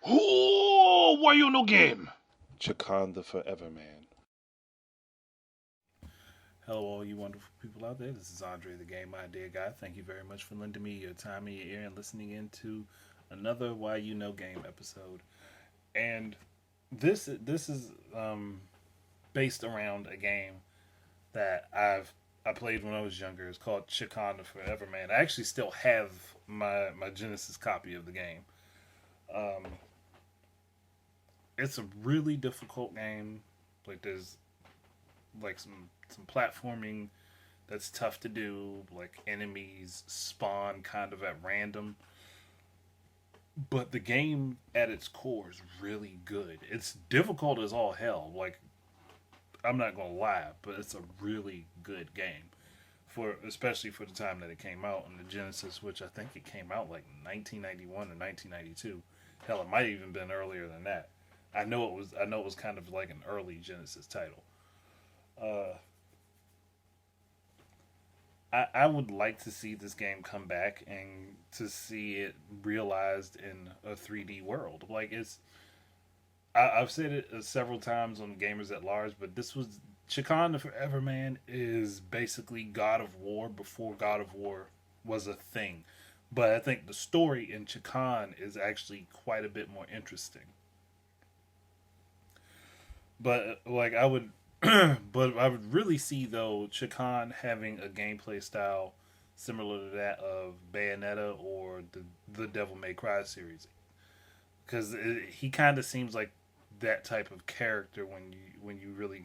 Oh, why you no game? Chakan the Forever Man. Hello, all you wonderful people out there. This is Andre, the Game Idea Guy. Thank you very much for lending me your time and your ear and listening into another Why You Know Game episode. And this is based around a game that I played when I was younger. It's called Chakan the Forever Man. I actually still have my Genesis copy of the game. Um, it's a really difficult game. Like there's like some platforming that's tough to do. Like enemies spawn kind of at random, but the game at its core is really good. It's difficult as all hell. Like I'm not gonna lie, but it's a really good game for especially for the time that it came out on the Genesis, which I think it came out like 1991 or 1992. Hell, it might have even been earlier than that. I know it was. I know it was kind of like an early Genesis title. Uh, I would like to see this game come back and to see it realized in a 3D world. Like I've said it several times on Gamers at Large, but this was Chakan the Forever Man is basically God of War before God of War was a thing. But I think the story in Chakan is actually quite a bit more interesting. But like I would, but I would really see though Chakan having a gameplay style similar to that of Bayonetta or the Devil May Cry series, because he kind of seems like that type of character when you really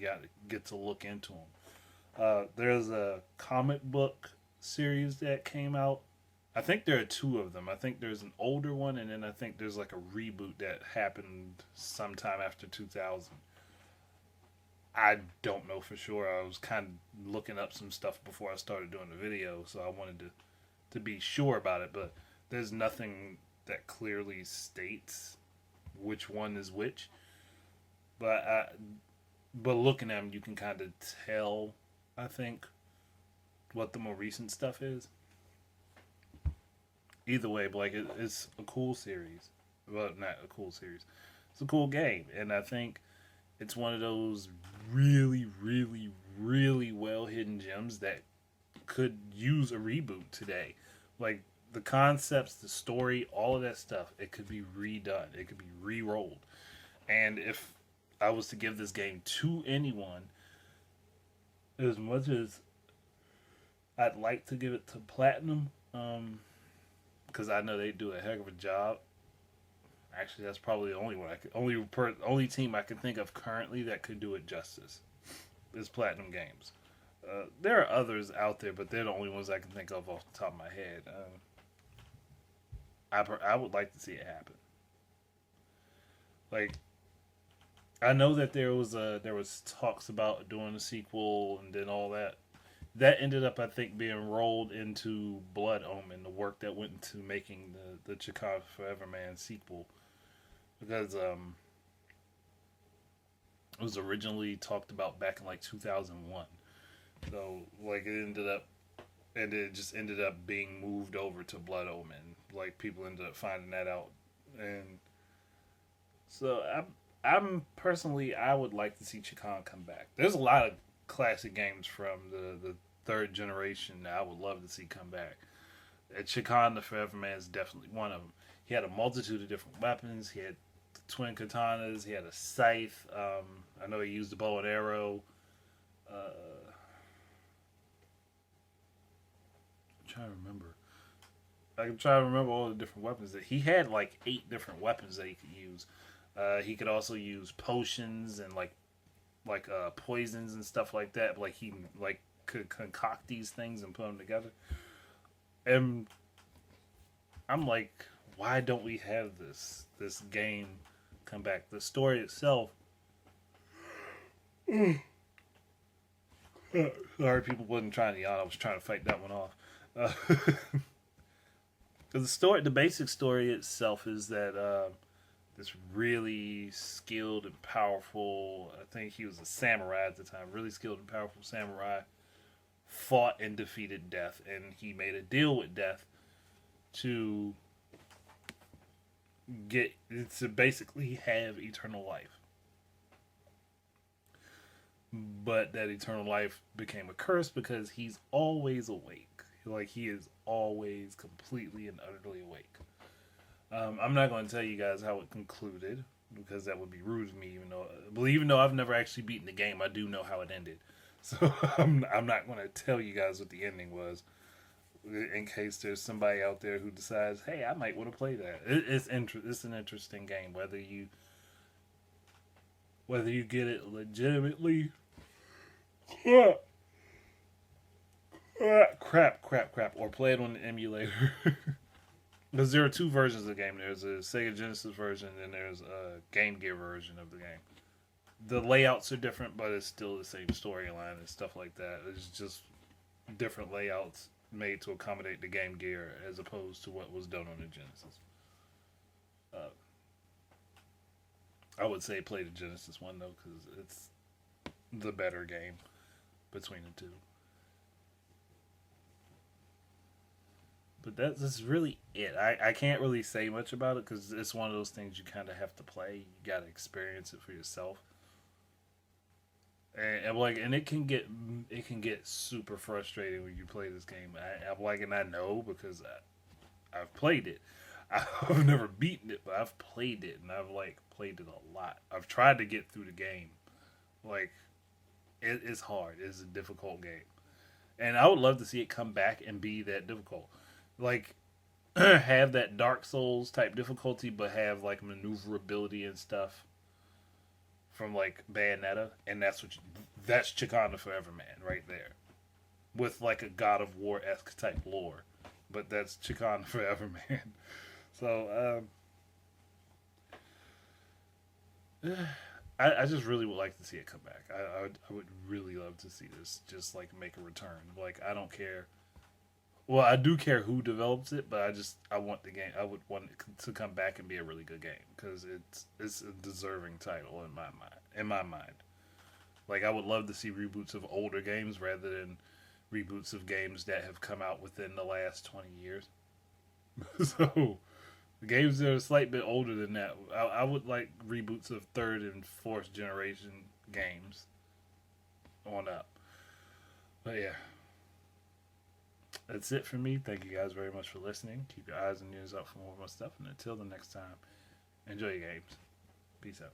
get to look into him. There's a comic book series that came out. I think there are two of them. I think there's an older one, and then I think there's like a reboot that happened sometime after 2000. I don't know for sure. I was kind of looking up some stuff before I started doing the video, so I wanted to be sure about it. But there's nothing that clearly states which one is which. But but looking at them, you can kind of tell. I think what the more recent stuff is. Either way, but like it's a cool series. Well, not a cool series. It's a cool game, and I think it's one of those really, really, really well hidden gems that could use a reboot today. Like the concepts, the story, all of that stuff, it could be redone. It could be re-rolled. And if I was to give this game to anyone, as much as I'd like to give it to Platinum, because I know they do a heck of a job. Actually, that's probably the only one I could, only team I can think of currently that could do it justice is Platinum Games. There are others out there, but they're the only ones I can think of off the top of my head. I would like to see it happen. Like I know that there was talks about doing a sequel and then all that. That ended up, I think, being rolled into Blood Omen, the work that went into making the Chicago Forever Man sequel, because it was originally talked about back in like 2001. So like it just ended up being moved over to Blood Omen. Like people ended up finding that out, and so I'm personally I would like to see Chicon come back. There's a lot of classic games from the third generation that I would love to see come back. And Chicon the Forever Man is definitely one of them. He had a multitude of different weapons. He had twin katanas. He had a scythe. I know he used a bow and arrow. I'm trying to remember. I can try to remember all the different weapons that he had. Like 8 different weapons that he could use. He could also use potions and like poisons and stuff like that. Like he like could concoct these things and put them together. And I'm like, why don't we have this game come back? The story itself. Sorry, people wasn't trying to yawn. I was trying to fight that one off. Uh, the basic story itself is that this really skilled and powerful. I think he was a samurai at the time. Really skilled and powerful samurai fought and defeated death, and he made a deal with death to get to basically have eternal life. But that eternal life became a curse because he's always awake. Like he is always completely and utterly awake. I'm not going to tell you guys how it concluded because that would be rude of me. Even though I've never actually beaten the game, I do know how it ended. So I'm not going to tell you guys what the ending was in case there's somebody out there who decides, hey, I might want to play that. It's an interesting game whether you get it legitimately. Crap, or play it on the emulator. Because there are two versions of the game. There's a Sega Genesis version, and there's a Game Gear version of the game. The layouts are different, but it's still the same storyline and stuff like that. It's just different layouts made to accommodate the Game Gear as opposed to what was done on the Genesis. Uh, I would say play the Genesis one though, because it's the better game between the two. But that's really it. I can't really say much about it because it's one of those things you kind of have to play. You got to experience it for yourself. And it can get super frustrating when you play this game. And I know because I've played it. I've never beaten it, but I've played it and I've played it a lot. I've tried to get through the game. Like it's hard. It's a difficult game, and I would love to see it come back and be that difficult. Like have that Dark Souls type difficulty, but have maneuverability and stuff from Bayonetta, and that's Chakan the Forever Man right there, with a God of War esque type lore, but that's Chakan the Forever Man. So I just really would like to see it come back. I would really love to see this just make a return. I don't care. Well, I do care who develops it, but I want the game. I would want it to come back and be a really good game because it's a deserving title in my mind. In my mind, I would love to see reboots of older games rather than reboots of games that have come out within the last 20 years. So games that are a slight bit older than that, I would like reboots of third and fourth generation games on up. But yeah, that's it for me. Thank you guys very much for listening. Keep your eyes and ears out for more of my stuff. And until the next time, enjoy your games. Peace out.